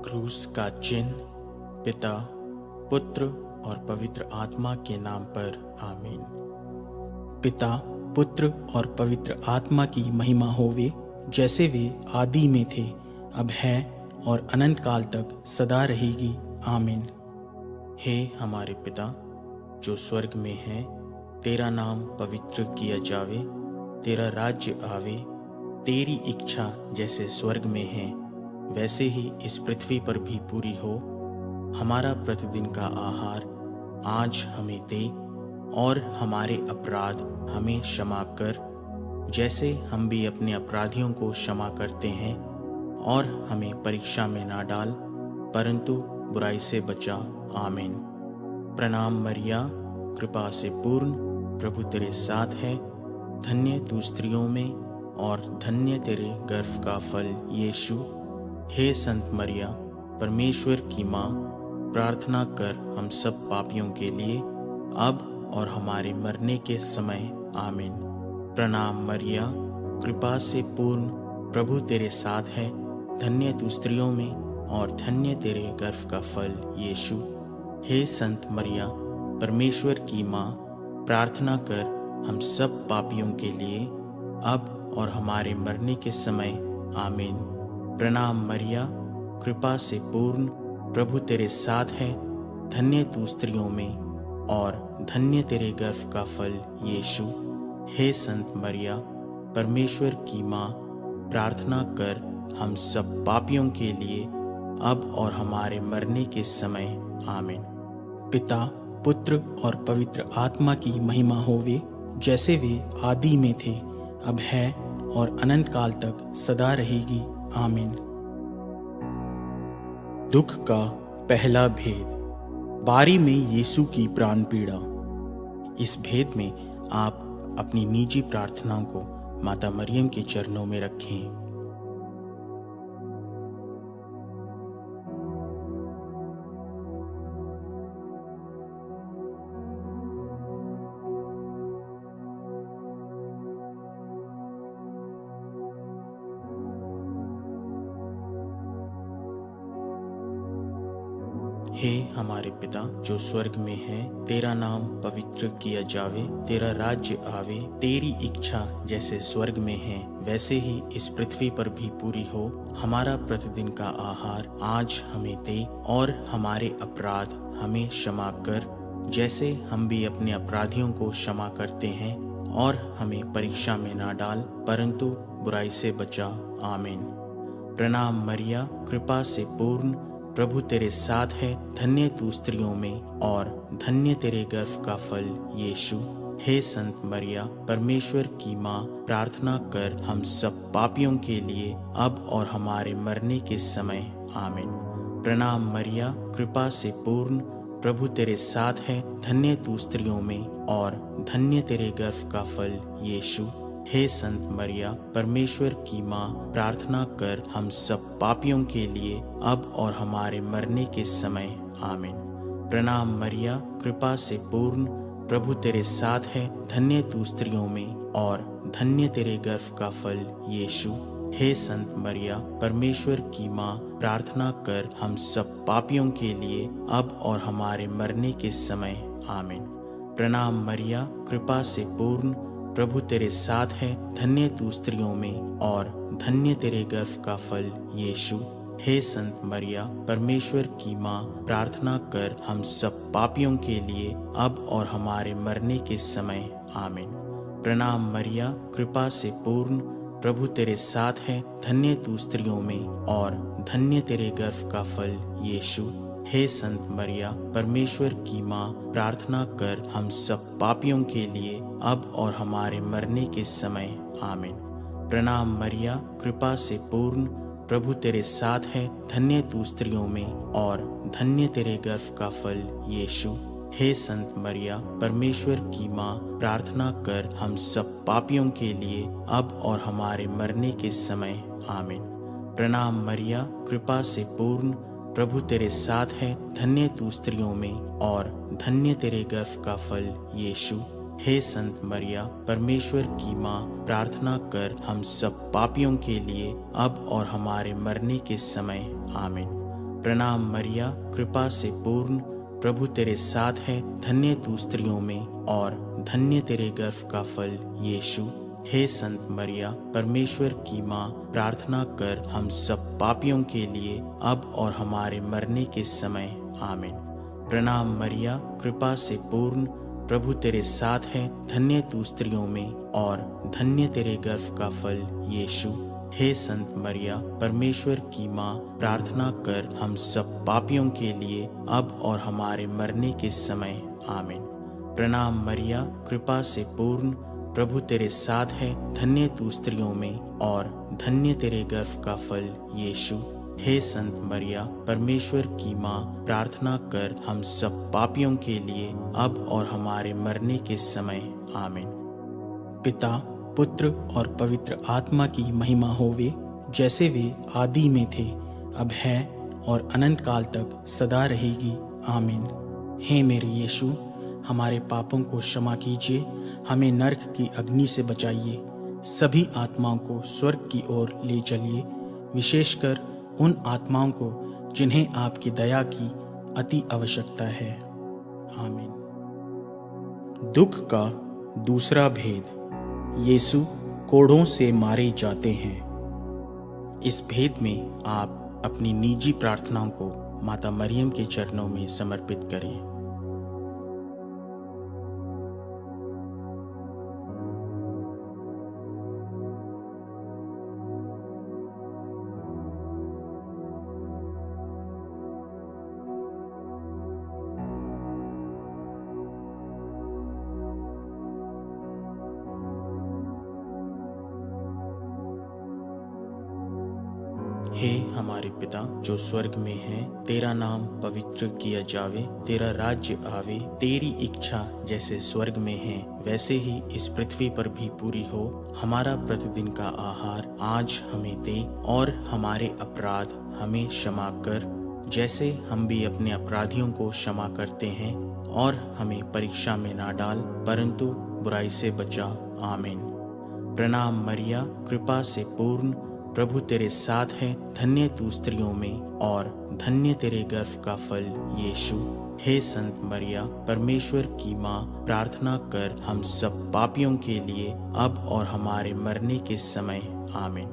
क्रूस का चिन्ह पिता, पुत्र और पवित्र आत्मा के नाम पर आमीन। पिता, पुत्र और पवित्र आत्मा की महिमा होवे, जैसे वे आदि में थे, अब है और अनंत काल तक सदा रहेगी। आमीन। हे हमारे पिता जो स्वर्ग में है, तेरा नाम पवित्र किया जावे, तेरा राज्य आवे, तेरी इच्छा जैसे स्वर्ग में है वैसे ही इस पृथ्वी पर भी पूरी हो। हमारा प्रतिदिन का आहार आज हमें दे, और हमारे अपराध हमें क्षमा कर, जैसे हम भी अपने अपराधियों को क्षमा करते हैं, और हमें परीक्षा में ना डाल, परंतु बुराई से बचा। आमीन। प्रणाम मरिया, कृपा से पूर्ण, प्रभु तेरे साथ है, धन्य तू स्त्रियों में और धन्य तेरे गर्भ का फल यीशु। हे संत मरिया, परमेश्वर की माँ, प्रार्थना कर हम सब पापियों के लिए, अब और हमारे मरने के समय। आमीन। प्रणाम मरिया, कृपा से पूर्ण, प्रभु तेरे साथ है, धन्य तू स्त्रियों में और धन्य तेरे गर्भ का फल यीशु। हे संत मरिया, परमेश्वर की माँ, प्रार्थना कर हम सब पापियों के लिए, अब और हमारे मरने के समय। आमीन। प्रणाम मरिया, कृपा से पूर्ण, प्रभु तेरे साथ है, धन्य तू स्त्रियों में और धन्य तेरे गर्भ का फल यीशु। हे संत मरिया, परमेश्वर की माँ, प्रार्थना कर हम सब पापियों के लिए, अब और हमारे मरने के समय। आमीन। पिता, पुत्र और पवित्र आत्मा की महिमा होवे, जैसे वे आदि में थे, अब है और अनंत काल तक सदा रहेगी। आमीन। दुख का पहला भेद, बारी में यीशु की प्राण पीड़ा। इस भेद में आप अपनी निजी प्रार्थनाओं को माता मरियम के चरणों में रखें। हे हमारे पिता जो स्वर्ग में है, तेरा नाम पवित्र किया जावे, तेरा राज्य आवे, तेरी इच्छा जैसे स्वर्ग में है वैसे ही इस पृथ्वी पर भी पूरी हो। हमारा प्रतिदिन का आहार आज हमें दे, और हमारे अपराध हमें क्षमा कर, जैसे हम भी अपने अपराधियों को क्षमा करते हैं, और हमें परीक्षा में ना डाल, परंतु बुराई से बचा। आमीन। प्रणाम मरिया, कृपा से पूर्ण, प्रभु तेरे साथ है, धन्य तू स्त्रियों में और धन्य तेरे गर्भ का फल यीशु। हे संत मरिया, परमेश्वर की माँ, प्रार्थना कर हम सब पापियों के लिए, अब और हमारे मरने के समय। आमीन। प्रणाम मरिया, कृपा से पूर्ण, प्रभु तेरे साथ है, धन्य तू स्त्रियों में और धन्य तेरे गर्भ का फल यीशु। हे संत मरिया, परमेश्वर की माँ, प्रार्थना कर हम सब पापियों के लिए, अब और हमारे मरने के समय। आमीन। प्रणाम मरिया, कृपा से पूर्ण, प्रभु तेरे साथ है, धन्य तू स्त्रियों में और धन्य तेरे गर्भ का फल यीशु। हे संत मरिया, परमेश्वर की माँ, प्रार्थना कर हम सब पापियों के लिए, अब और हमारे मरने के समय। आमीन। प्रणाम मरिया, कृपा से पूर्ण, प्रभु तेरे साथ है, धन्य तू स्त्रियों में और धन्य तेरे गर्भ का फल यीशु। हे संत मरिया, परमेश्वर की माँ, प्रार्थना कर हम सब पापियों के लिए, अब और हमारे मरने के समय। आमीन। प्रणाम मरिया, कृपा से पूर्ण, प्रभु तेरे साथ है, धन्य तू स्त्रियों में और धन्य तेरे गर्भ का फल यीशु। हे संत मरिया, परमेश्वर की माँ, प्रार्थना कर हम सब पापियों के लिए, अब और हमारे मरने के समय। आमीन। प्रणाम मरिया, कृपा से पूर्ण, प्रभु तेरे साथ है, धन्य तू स्त्रियों में और धन्य तेरे गर्भ का फल यीशु। हे संत मरिया, परमेश्वर की माँ, प्रार्थना कर हम सब पापियों के लिए, अब और हमारे मरने के समय। आमीन। प्रणाम मरिया, कृपा से पूर्ण, प्रभु तेरे साथ है, धन्य तू स्त्रियों में और धन्य तेरे गर्भ का फल यीशु। हे संत मरिया, परमेश्वर की माँ, प्रार्थना कर हम सब पापियों के लिए, अब और हमारे मरने के समय। आमीन। प्रणाम मरिया, कृपा से पूर्ण, प्रभु तेरे साथ है, धन्य तू स्त्रियों में और धन्य तेरे गर्भ का फल यीशु। हे संत मरिया, परमेश्वर की माँ, प्रार्थना कर हम सब पापियों के लिए अब और हमारे मरने के समय आमीन। प्रणाम मरिया, कृपा से पूर्ण, प्रभु तेरे साथ है, धन्य तू स्त्रियों में और धन्य तेरे गर्भ का फल यीशु। हे संत मरिया, परमेश्वर की माँ, प्रार्थना कर हम सब पापियों के लिए अब और हमारे मरने के समय आमीन। प्रणाम मरिया, कृपा से पूर्ण, प्रभु तेरे साथ है, धन्य तू स्त्रियों में और धन्य तेरे गर्भ का फल यीशु। हे संत मरिया, परमेश्वर की माँ, प्रार्थना कर हम सब पापियों के लिए अब और हमारे मरने के समय आमीन। पिता, पुत्र और पवित्र आत्मा की महिमा होवे, जैसे वे आदि में थे, अब है और अनंत काल तक सदा रहेगी आमीन। हे मेरे यीशु, हमारे पापों को क्षमा कीजिए, हमें नरक की अग्नि से बचाइए, सभी आत्माओं को स्वर्ग की ओर ले चलिए, विशेषकर उन आत्माओं को जिन्हें आपकी दया की अति आवश्यकता है आमीन। दुख का दूसरा भेद, यीशु कोड़ों से मारे जाते हैं। इस भेद में आप अपनी निजी प्रार्थनाओं को माता मरियम के चरणों में समर्पित करें। हे हमारे पिता जो स्वर्ग में है, तेरा नाम पवित्र किया जावे, तेरा राज्य आवे, तेरी इच्छा जैसे स्वर्ग में है वैसे ही इस पृथ्वी पर भी पूरी हो। हमारा प्रतिदिन का आहार आज हमें दे और हमारे अपराध हमें क्षमा कर, जैसे हम भी अपने अपराधियों को क्षमा करते हैं, और हमें परीक्षा में ना डाल परंतु बुराई से बचा आमीन। प्रणाम मरिया, कृपा से पूर्ण, प्रभु तेरे साथ है, धन्य तू स्त्रियों में और धन्य तेरे गर्भ का फल यीशु। हे संत मरिया, परमेश्वर की माँ, प्रार्थना कर हम सब पापियों के लिए अब और हमारे मरने के समय आमीन।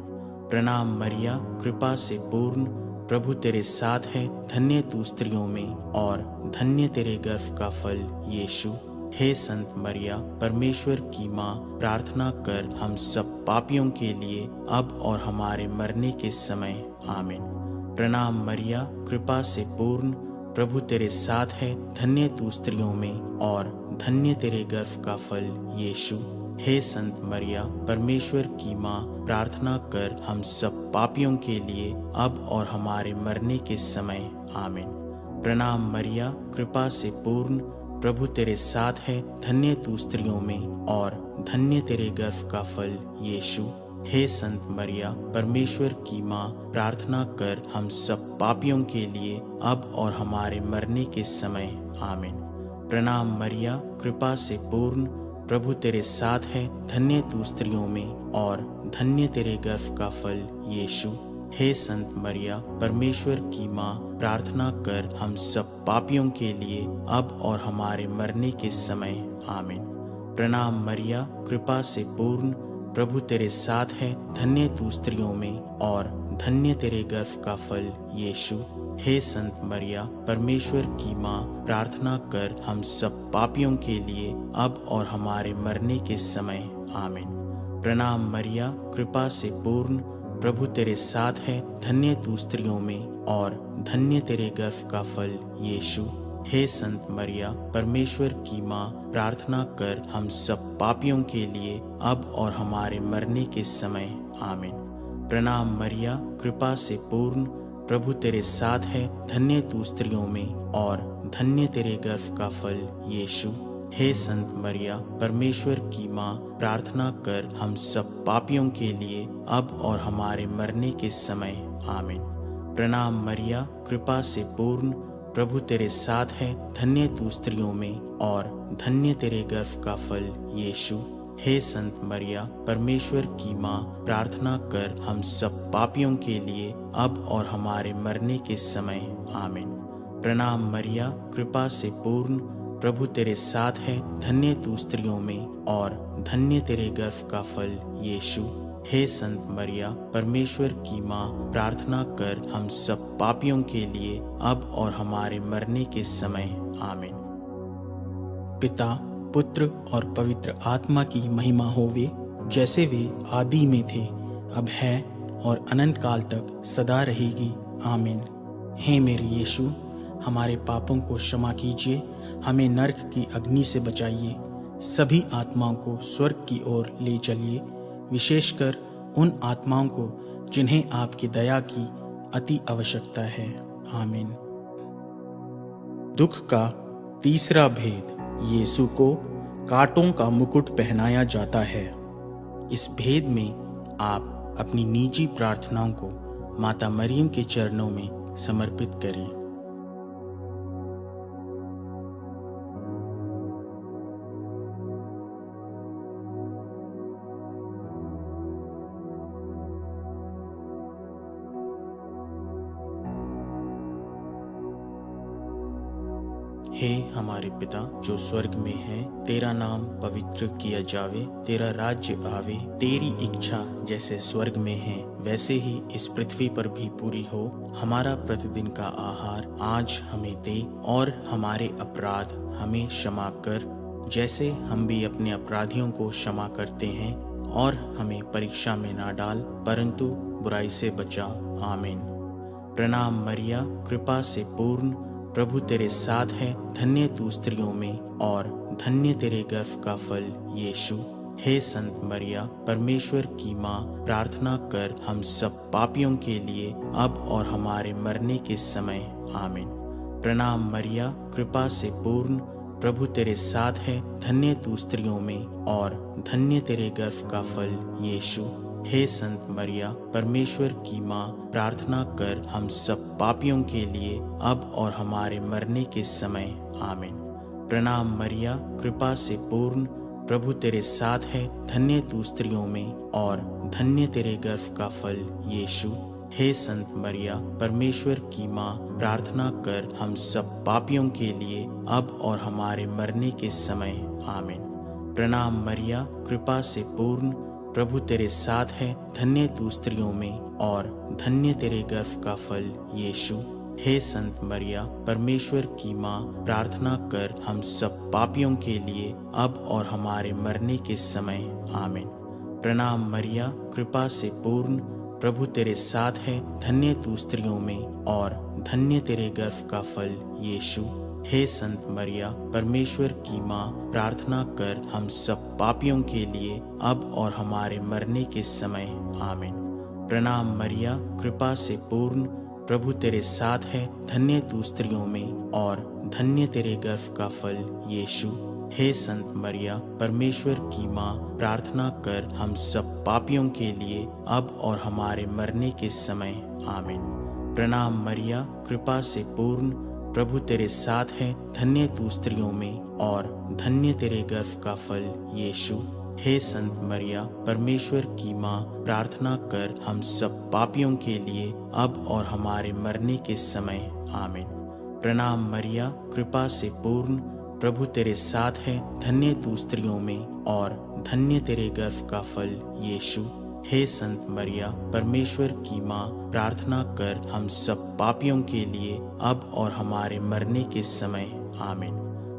प्रणाम मरिया, कृपा से पूर्ण, प्रभु तेरे साथ है, धन्य तू स्त्रियों में और धन्य तेरे गर्भ का फल यीशु। हे संत मरिया, परमेश्वर की माँ, प्रार्थना कर हम सब पापियों के लिए अब और हमारे मरने के समय आमीन। प्रणाम मरिया, कृपा से पूर्ण, प्रभु तेरे साथ है, धन्य तू स्त्रियों में और धन्य तेरे गर्भ का फल यीशु। हे संत मरिया, परमेश्वर की माँ, प्रार्थना कर हम सब पापियों के लिए अब और हमारे मरने के समय आमीन। प्रणाम मरिया, कृपा से पूर्ण, प्रभु तेरे साथ है, धन्य तू स्त्रियों में और धन्य तेरे गर्भ का फल यीशु। हे संत मरिया, परमेश्वर की माँ, प्रार्थना कर हम सब पापियों के लिए अब और हमारे मरने के समय आमीन। प्रणाम मरिया, कृपा से पूर्ण, प्रभु तेरे साथ है, धन्य तू स्त्रियों में और धन्य तेरे गर्भ का फल यीशु। हे संत मरिया, परमेश्वर की माँ, प्रार्थना कर हम सब पापियों के लिए अब और हमारे मरने के समय आमीन। प्रणाम मरिया, कृपा से पूर्ण, प्रभु तेरे साथ है, धन्य तू स्त्रियों में और धन्य तेरे गर्भ का फल यीशु। हे संत मरिया, परमेश्वर की माँ, प्रार्थना कर हम सब पापियों के लिए अब और हमारे मरने के समय आमीन। प्रणाम मरिया, कृपा से पूर्ण, प्रभु तेरे साथ है, धन्य तू स्त्रियों में और धन्य तेरे गर्भ का फल यीशु। हे संत मरिया, परमेश्वर की माँ, प्रार्थना कर हम सब पापियों के लिए अब और हमारे मरने के समय आमीन। प्रणाम मरिया, कृपा से पूर्ण, प्रभु तेरे साथ है, धन्य तू स्त्रियों में और धन्य तेरे गर्भ का फल यीशु। हे संत मरिया, परमेश्वर की माँ, प्रार्थना कर हम सब पापियों के लिए अब और हमारे मरने के समय आमीन। प्रणाम मरिया, कृपा से पूर्ण, प्रभु तेरे साथ है, धन्य तू स्त्रियों में और धन्य तेरे गर्भ का फल यीशु। हे संत मरिया परमेश्वर की माँ, प्रार्थना कर हम सब पापियों के लिए अब और हमारे मरने के समय आमीन। प्रणाम मरिया, कृपा से पूर्ण, प्रभु तेरे साथ है, धन्य तू स्त्रियों में और धन्य तेरे गर्भ का फल यीशु। हे संत मरिया परमेश्वर की माँ, प्रार्थना कर हम सब पापियों के लिए अब और हमारे मरने के समय आमीन। पिता, पुत्र और पवित्र आत्मा की महिमा होवे, जैसे वे आदि में थे, अब है और अनंत काल तक सदा रहेगी आमीन। हे मेरे यीशु, हमारे पापों को क्षमा कीजिए, हमें नरक की अग्नि से बचाइए, सभी आत्माओं को स्वर्ग की ओर ले चलिए, विशेषकर उन आत्माओं को जिन्हें आपकी दया की अति आवश्यकता है आमीन। दुख का तीसरा भेद, यीशु को कांटों का मुकुट पहनाया जाता है। इस भेद में आप अपनी निजी प्रार्थनाओं को माता मरियम के चरणों में समर्पित करें। हे हमारे पिता जो स्वर्ग में है, तेरा नाम पवित्र किया जावे, तेरा राज्य आवे, तेरी इच्छा जैसे स्वर्ग में है वैसे ही इस पृथ्वी पर भी पूरी हो। हमारा प्रतिदिन का आहार आज हमें दे और हमारे अपराध हमें क्षमा कर, जैसे हम भी अपने अपराधियों को क्षमा करते हैं, और हमें परीक्षा में ना डाल परंतु बुराई से बचा आमीन। प्रणाम मरिया, कृपा से पूर्ण, प्रभु तेरे साथ है, धन्य तू स्त्रियों में और धन्य तेरे गर्भ का फल यीशु। हे संत मरिया परमेश्वर की माँ, प्रार्थना कर हम सब पापियों के लिए अब और हमारे मरने के समय आमीन। प्रणाम मरिया, कृपा से पूर्ण, प्रभु तेरे साथ है, धन्य तू स्त्रियों में और धन्य तेरे गर्भ का फल यीशु। हे संत मरिया परमेश्वर की माँ, प्रार्थना कर हम सब पापियों के लिए अब और हमारे मरने के समय आमीन। प्रणाम मरिया, कृपा से पूर्ण, प्रभु तेरे साथ है, धन्य तू स्त्रियों में और धन्य तेरे गर्भ का फल यीशु। हे संत मरिया परमेश्वर की माँ, प्रार्थना कर हम सब पापियों के लिए अब और हमारे मरने के समय आमीन। प्रणाम मरिया, कृपा से पूर्ण, प्रभु तेरे साथ है, धन्य तू स्त्रियों में और धन्य तेरे गर्भ का फल यीशु। हे संत मरिया परमेश्वर की माँ, प्रार्थना कर हम सब पापियों के लिए अब और हमारे मरने के समय आमीन। प्रणाम मरिया, कृपा से पूर्ण, प्रभु तेरे साथ है, धन्य तू स्त्रियों में और धन्य तेरे गर्भ का फल यीशु। हे संत मरिया परमेश्वर की माँ, प्रार्थना कर हम सब पापियों के लिए अब और हमारे मरने के समय आमीन। प्रणाम मरिया, कृपा से पूर्ण, प्रभु तेरे साथ है, धन्य तू स्त्रियों में और धन्य तेरे गर्भ का फल यीशु। हे संत मरिया परमेश्वर की माँ, प्रार्थना कर हम सब पापियों के लिए अब और हमारे मरने के समय आमीन। प्रणाम मरिया, कृपा से पूर्ण, प्रभु तेरे साथ है, धन्य तू स्त्रियों में और धन्य तेरे गर्भ का फल यीशु। हे संत मरिया परमेश्वर की माँ, प्रार्थना कर हम सब पापियों के लिए अब और हमारे मरने के समय आमीन। प्रणाम मरिया, कृपा से पूर्ण, प्रभु तेरे साथ है, धन्य तू स्त्रियों में और धन्य तेरे गर्भ का फल यीशु। हे संत मरिया परमेश्वर की माँ, प्रार्थना कर हम सब पापियों के लिए अब और हमारे मरने के समय आमीन।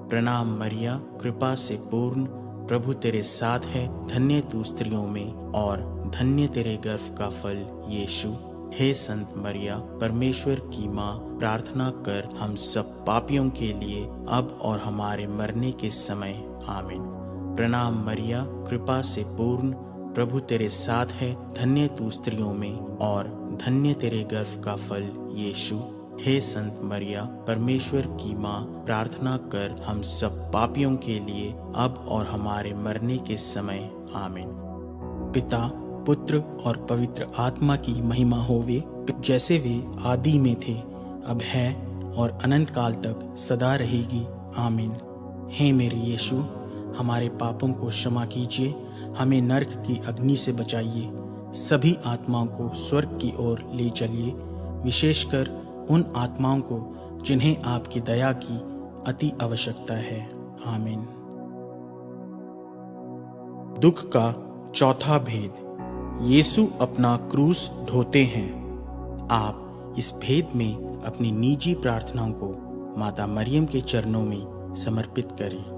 प्रणाम मरिया, कृपा से पूर्ण, प्रभु तेरे साथ है, धन्य तू स्त्रियों में और धन्य तेरे गर्भ का फल यीशु। हे संत मरिया परमेश्वर की माँ, प्रार्थना कर हम सब पापियों के लिए अब और हमारे मरने के समय आमीन। प्रणाम मरिया, कृपा से पूर्ण, प्रभु तेरे साथ है, धन्य तू स्त्रियों में और धन्य तेरे गर्भ का फल यीशु। हे संत मरिया परमेश्वर की माँ, प्रार्थना कर हम सब पापियों के लिए अब और हमारे मरने के समय आमीन। पिता, पुत्र और पवित्र आत्मा की महिमा होवे, जैसे वे आदि में थे, अब है और अनंत काल तक सदा रहेगी आमीन। हे मेरे यीशु, हमारे पापों को क्षमा कीजिए, हमें नरक की अग्नि से बचाइए। सभी आत्माओं को स्वर्ग की ओर ले चलिए, विशेषकर उन आत्माओं को जिन्हें आपकी दया की अति आवश्यकता है। आमीन। दुख का चौथा भेद। यीशु अपना क्रूस ढोते हैं। आप इस भेद में अपनी निजी प्रार्थनाओं को माता मरियम के चरणों में समर्पित करें।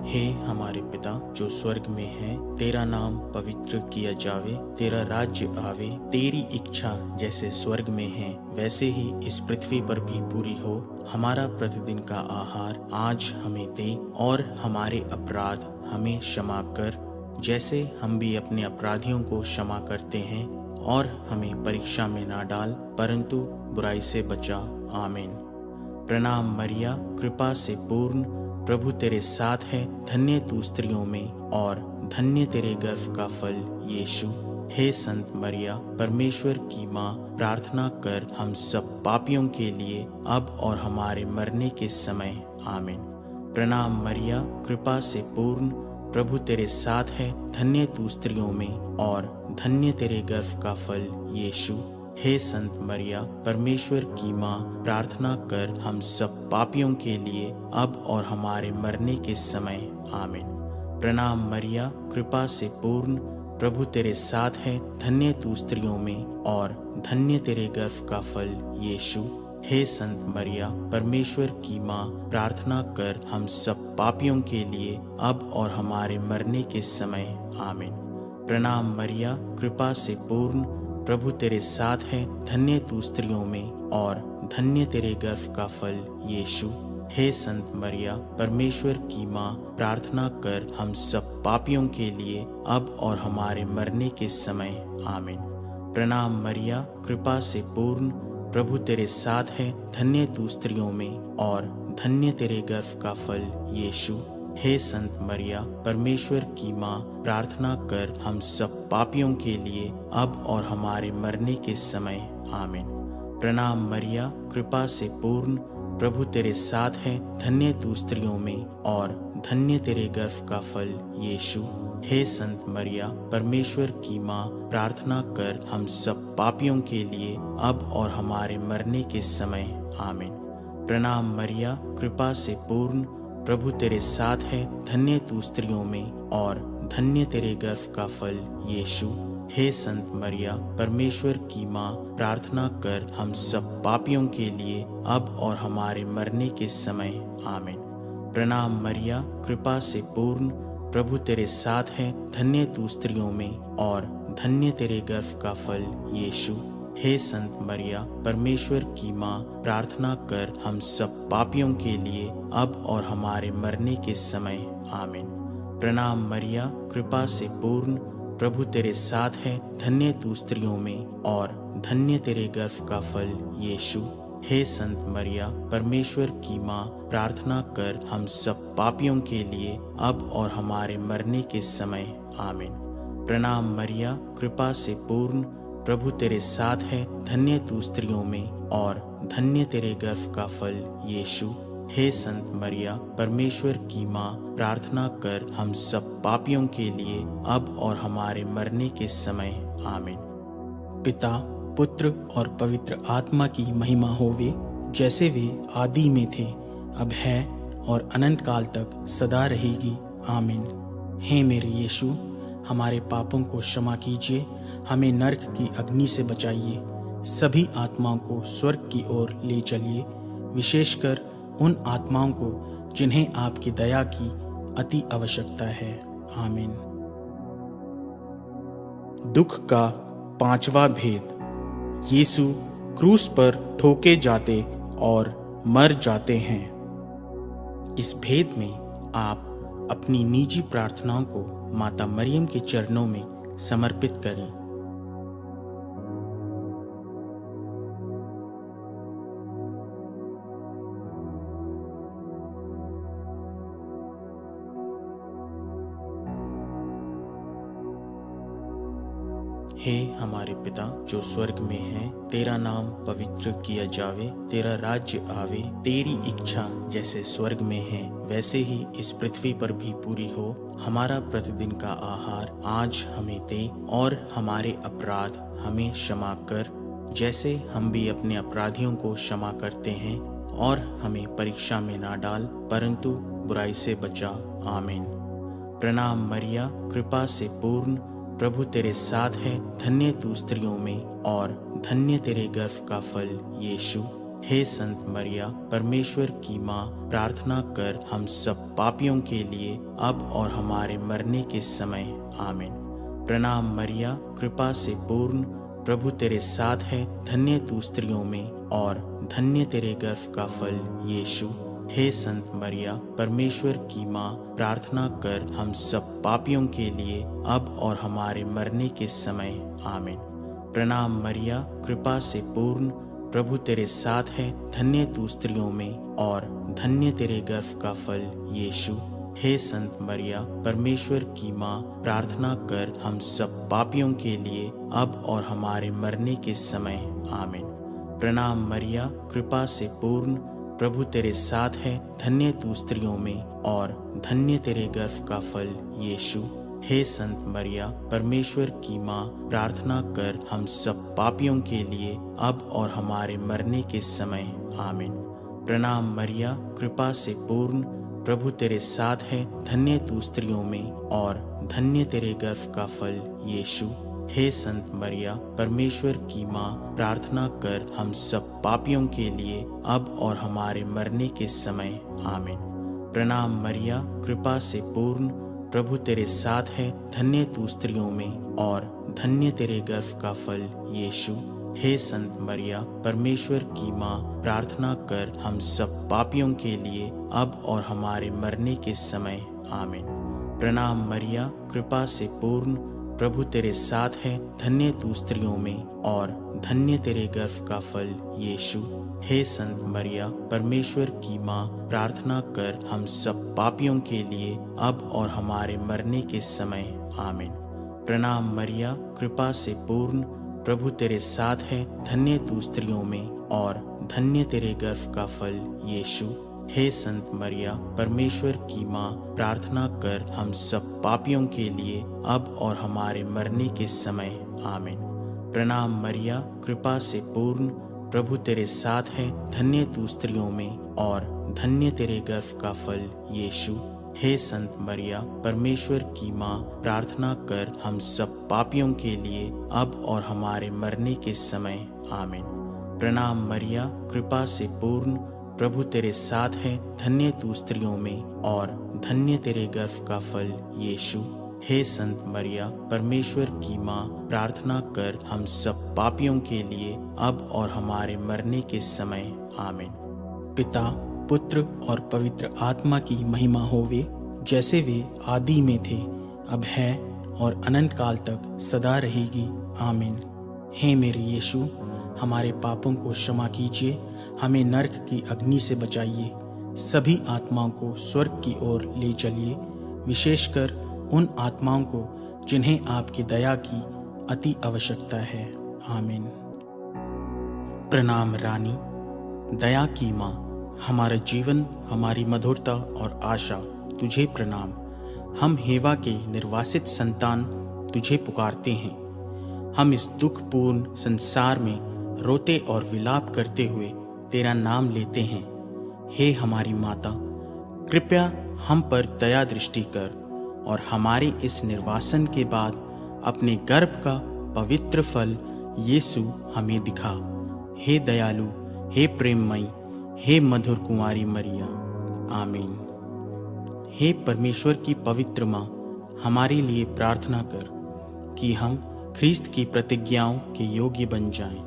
हे हमारे पिता जो स्वर्ग में है, तेरा नाम पवित्र किया जावे, तेरा राज्य आवे, तेरी इच्छा जैसे स्वर्ग में है वैसे ही इस पृथ्वी पर भी पूरी हो। हमारा प्रतिदिन का आहार आज हमें दे, और हमारे अपराध हमें क्षमा कर, जैसे हम भी अपने अपराधियों को क्षमा करते हैं, और हमें परीक्षा में ना डाल, परंतु बुराई से बचा। आमीन। प्रणाम मरिया, कृपा से पूर्ण, प्रभु तेरे साथ है, धन्य तू स्त्रियों में, और धन्य तेरे गर्भ का फल यीशु। हे संत मरिया, परमेश्वर की माँ, प्रार्थना कर हम सब पापियों के लिए अब और हमारे मरने के समय। आमीन। प्रणाम मरिया, कृपा से पूर्ण, प्रभु तेरे साथ है, धन्य तू स्त्रियों में, और धन्य तेरे गर्भ का फल यीशु। हे संत मरिया, परमेश्वर की माँ, प्रार्थना कर हम सब पापियों के लिए अब और हमारे मरने के समय। आमीन। प्रणाम मरिया, कृपा से पूर्ण, प्रभु तेरे साथ है, धन्य तू स्त्रियों में, और धन्य तेरे गर्भ का फल यीशु। हे संत मरिया, परमेश्वर की माँ, प्रार्थना कर हम सब पापियों के लिए अब और हमारे मरने के समय। आमीन। प्रणाम मरिया, कृपा से पूर्ण, प्रभु तेरे साथ है, धन्य तू स्त्रियों में, और धन्य तेरे गर्भ का फल यीशु। हे संत मरिया, परमेश्वर की माँ, प्रार्थना कर हम सब पापियों के लिए अब और हमारे मरने के समय। आमीन। प्रणाम मरिया, कृपा से पूर्ण, प्रभु तेरे साथ है, धन्य तू स्त्रियों में, और धन्य तेरे गर्भ का फल यीशु। हे संत मरिया, परमेश्वर की माँ, प्रार्थना कर हम सब पापियों के लिए अब और हमारे मरने के समय। आमीन। प्रणाम मरिया, कृपा से पूर्ण, प्रभु तेरे साथ है, धन्य तू स्त्रियों में, और धन्य तेरे गर्भ का फल यीशु। हे संत मरिया, परमेश्वर की माँ, प्रार्थना कर हम सब पापियों के लिए अब और हमारे मरने के समय। आमीन। प्रणाम मरिया, कृपा से पूर्ण, प्रभु तेरे साथ है, धन्य तू स्त्रियों में, और धन्य तेरे गर्भ का फल यीशु। हे संत मरिया, परमेश्वर की माँ, प्रार्थना कर हम सब पापियों के लिए अब और हमारे मरने के समय। आमीन। प्रणाम मरिया, कृपा से पूर्ण, प्रभु तेरे साथ है, धन्य तू स्त्रियों में, और धन्य तेरे गर्भ का फल यीशु। हे संत मरिया, परमेश्वर की माँ, प्रार्थना कर हम सब पापियों के लिए अब और हमारे मरने के समय। आमीन। प्रणाम मरिया, कृपा से पूर्ण, प्रभु तेरे साथ है, धन्य तू स्त्रियों में, और धन्य तेरे गर्भ का फल यीशु। हे संत मरिया, परमेश्वर की माँ, प्रार्थना कर हम सब पापियों के लिए अब और हमारे मरने के समय। आमीन। प्रणाम मरिया, कृपा से पूर्ण, प्रभु तेरे साथ है, धन्य तू स्त्रियों में, और धन्य तेरे गर्भ का फल यीशु। हे संत मरिया, परमेश्वर की माँ, प्रार्थना कर हम सब पापियों के लिए अब और हमारे मरने के समय। आमीन। पिता, पुत्र और पवित्र आत्मा की महिमा होवे, जैसे वे आदि में थे, अब है, और अनंत काल तक सदा रहेगी। आमीन। हे मेरे यीशु, हमारे पापों को क्षमा कीजिए, हमें नरक की अग्नि से बचाइए, सभी आत्माओं को स्वर्ग की ओर ले चलिए, विशेषकर उन आत्माओं को जिन्हें आपकी दया की अति आवश्यकता है। आमीन। दुख का पांचवा भेद। यीशु क्रूस पर ठोके जाते और मर जाते हैं। इस भेद में आप अपनी निजी प्रार्थनाओं को माता मरियम के चरणों में समर्पित करें। हे हमारे पिता जो स्वर्ग में है, तेरा नाम पवित्र किया जावे, तेरा राज्य आवे, तेरी इच्छा जैसे स्वर्ग में है वैसे ही इस पृथ्वी पर भी पूरी हो। हमारा प्रतिदिन का आहार आज हमें दे, और हमारे अपराध हमें क्षमा कर, जैसे हम भी अपने अपराधियों को क्षमा करते हैं, और हमें परीक्षा में ना डाल, परंतु बुराई से बचा। आमीन। प्रणाम मरिया, कृपा से पूर्ण, प्रभु तेरे साथ है, धन्य तू स्त्रियों में और धन्य तेरे गर्भ का फल यीशु। हे संत मरिया, परमेश्वर की माँ, प्रार्थना कर हम सब पापियों के लिए अब और हमारे मरने के समय। आमीन। प्रणाम मरिया, कृपा से पूर्ण, प्रभु तेरे साथ है, धन्य तू स्त्रियों में और धन्य तेरे गर्भ का फल यीशु। हे संत मरिया, परमेश्वर की माँ, प्रार्थना कर हम सब पापियों के लिए अब और हमारे मरने के समय। आमीन। प्रणाम मरिया, कृपा से पूर्ण, प्रभु तेरे साथ है, धन्य तू स्त्रियों में और धन्य तेरे गर्भ का फल यीशु। हे संत मरिया, परमेश्वर की माँ, प्रार्थना कर हम सब पापियों के लिए अब और हमारे मरने के समय। आमीन। प्रणाम मरिया, कृपा से पूर्ण, प्रभु तेरे साथ है, धन्य तू स्त्रियों में और धन्य तेरे गर्भ का फल यीशु। हे संत मरिया, परमेश्वर की माँ, प्रार्थना कर हम सब पापियों के लिए अब और हमारे मरने के समय। आमीन। प्रणाम मरिया, कृपा से पूर्ण, प्रभु तेरे साथ है, धन्य तू स्त्रियों में और धन्य तेरे गर्भ का फल यीशु। हे संत मरिया, परमेश्वर की माँ, प्रार्थना कर हम सब पापियों के लिए अब और हमारे मरने के समय। आमीन। प्रणाम मरिया, कृपा से पूर्ण, प्रभु तेरे साथ है, धन्य तू स्त्रियों में और धन्य तेरे गर्भ का फल यीशु। हे संत मरिया, परमेश्वर की माँ, प्रार्थना कर हम सब पापियों के लिए अब और हमारे मरने के समय। आमीन। प्रणाम मरिया, कृपा से पूर्ण, प्रभु तेरे साथ है, धन्य तू स्त्रियों में और धन्य तेरे गर्भ का फल यीशु। हे संत मरिया, परमेश्वर की माँ, प्रार्थना कर हम सब पापियों के लिए अब और हमारे मरने के समय। आमीन। प्रणाम मरिया, कृपा से पूर्ण, प्रभु तेरे साथ है, धन्य तू स्त्रियों में और धन्य तेरे गर्भ का फल यीशु। हे संत मरिया, परमेश्वर की माँ, प्रार्थना कर हम सब पापियों के लिए अब और हमारे मरने के समय। आमीन। प्रणाम मरिया, कृपा से पूर्ण, प्रभु तेरे साथ है, धन्य तू स्त्रियों में और धन्य तेरे गर्भ का फल यीशु। हे संत मरिया, परमेश्वर की माँ, प्रार्थना कर हम सब पापियों के लिए अब और हमारे मरने के समय। आमीन। प्रणाम मरिया, कृपा से पूर्ण, प्रभु तेरे साथ है, धन्य तू स्त्रियों में और धन्य तेरे गर्भ का फल यीशु। हे संत मरिया, परमेश्वर की माँ, प्रार्थना कर हम सब पापियों के लिए अब और हमारे मरने के समय। आमीन। पिता, पुत्र और पवित्र आत्मा की महिमा होवे, जैसे वे आदि में थे, अब है और अनंत काल तक सदा रहेगी। आमीन। हे मेरे यीशु, हमारे पापों को क्षमा कीजिए, हमें नरक की अग्नि से बचाइए, सभी आत्माओं को स्वर्ग की ओर ले चलिए, विशेषकर उन आत्माओं को जिन्हें आपकी दया की अति आवश्यकता है। आमीन। प्रणाम रानी, दया की माँ, हमारा जीवन, हमारी मधुरता और आशा तुझे प्रणाम। हम हेवा के निर्वासित संतान तुझे पुकारते हैं। हम इस दुखपूर्ण संसार में रोते और विलाप करते हुए तेरा नाम लेते हैं। हे हमारी माता, कृपया हम पर दया दृष्टि कर और हमारे इस निर्वासन के बाद अपने गर्भ का पवित्र फल यीशु हमें दिखा। हे दयालु, हे प्रेममयी, हे मधुर कुंवारी मरिया। आमीन। हे परमेश्वर की पवित्र माँ, हमारे लिए प्रार्थना कर कि हम ख्रीस्त की प्रतिज्ञाओं के योग्य बन जाएं।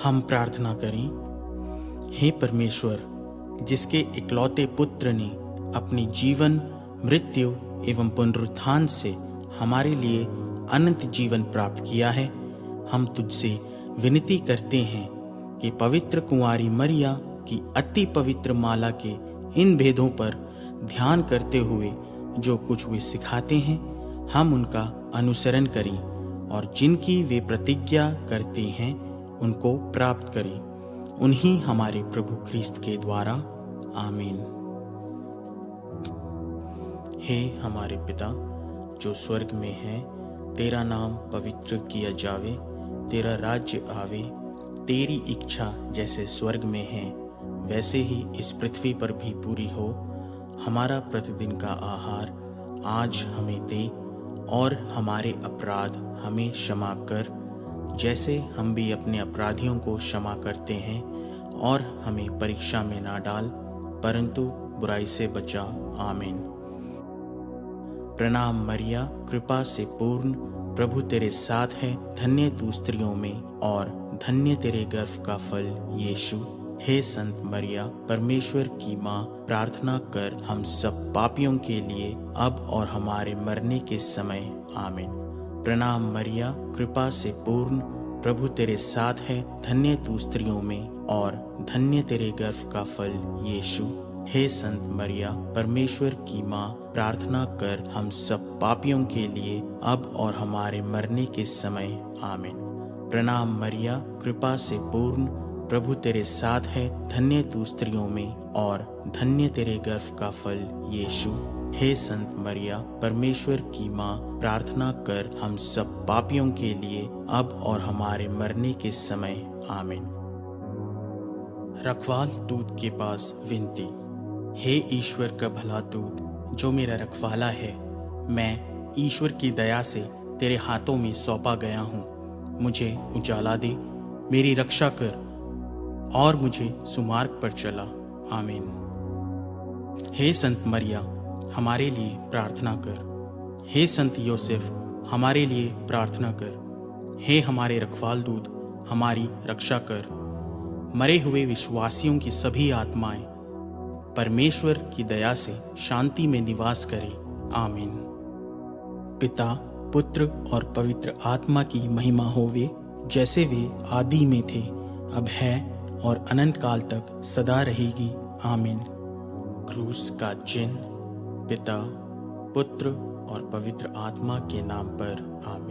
हम प्रार्थना करें। हे परमेश्वर, जिसके इकलौते पुत्र ने अपने जीवन, मृत्यु एवं पुनरुत्थान से हमारे लिए अनंत जीवन प्राप्त किया है, हम तुझसे विनती करते हैं कि पवित्र कुंवारी मरिया की अति पवित्र माला के इन भेदों पर ध्यान करते हुए जो कुछ वे सिखाते हैं, हम उनका अनुसरण करें और जिनकी वे प्रतिज्ञा करते हैं उनको प्राप्त करें, उन्हीं हमारे प्रभु ख्रीस्त के द्वारा। आमीन। हे हमारे पिता जो स्वर्ग में है, तेरा नाम पवित्र किया जावे, तेरा राज्य आवे, तेरी इच्छा जैसे स्वर्ग में है वैसे ही इस पृथ्वी पर भी पूरी हो। हमारा प्रतिदिन का आहार आज हमें दे और हमारे अपराध हमें क्षमा कर, जैसे हम भी अपने अपराधियों को क्षमा करते हैं, और हमें परीक्षा में ना डाल परंतु बुराई से बचा। आमीन। प्रणाम मरिया, कृपा से पूर्ण, प्रभु तेरे साथ है, धन्य तू स्त्रियों में और धन्य तेरे गर्भ का फल यीशु। हे संत मरिया, परमेश्वर की माँ, प्रार्थना कर हम सब पापियों के लिए अब और हमारे मरने के समय। आमीन। प्रणाम मरिया, कृपा से पूर्ण, प्रभु तेरे साथ है, धन्य तू स्त्रियों में और धन्य तेरे गर्भ का फल यीशु। हे संत मरिया, परमेश्वर की माँ, प्रार्थना कर हम सब पापियों के लिए अब और हमारे मरने के समय। आमीन। प्रणाम मरिया, कृपा से पूर्ण, प्रभु तेरे साथ है, धन्य तू स्त्रियों में और धन्य तेरे गर्भ का फल यीशु। हे संत मरिया, परमेश्वर की माँ, प्रार्थना कर हम सब पापियों के लिए अब और हमारे मरने के समय। आमीन। रखवाल दूत के पास विनती। हे ईश्वर का भला दूत जो मेरा रखवाला है, मैं ईश्वर की दया से तेरे हाथों में सौंपा गया हूँ। मुझे उजाला दे, मेरी रक्षा कर और मुझे सुमार्ग पर चला। आमीन। हे संत मरिया, हमारे लिए प्रार्थना कर। हे संत योसेफ, हमारे लिए प्रार्थना कर। हे हमारे रखवाल दूत, हमारी रक्षा कर। मरे हुए विश्वासियों की सभी आत्माएं परमेश्वर की दया से शांति में निवास करें। आमीन। पिता, पुत्र और पवित्र आत्मा की महिमा होवे, जैसे वे आदि में थे, अब है और अनंत काल तक सदा रहेगी। आमीन। क्रूस का चिन्ह। पिता, पुत्र और पवित्र आत्मा के नाम पर। आमीन।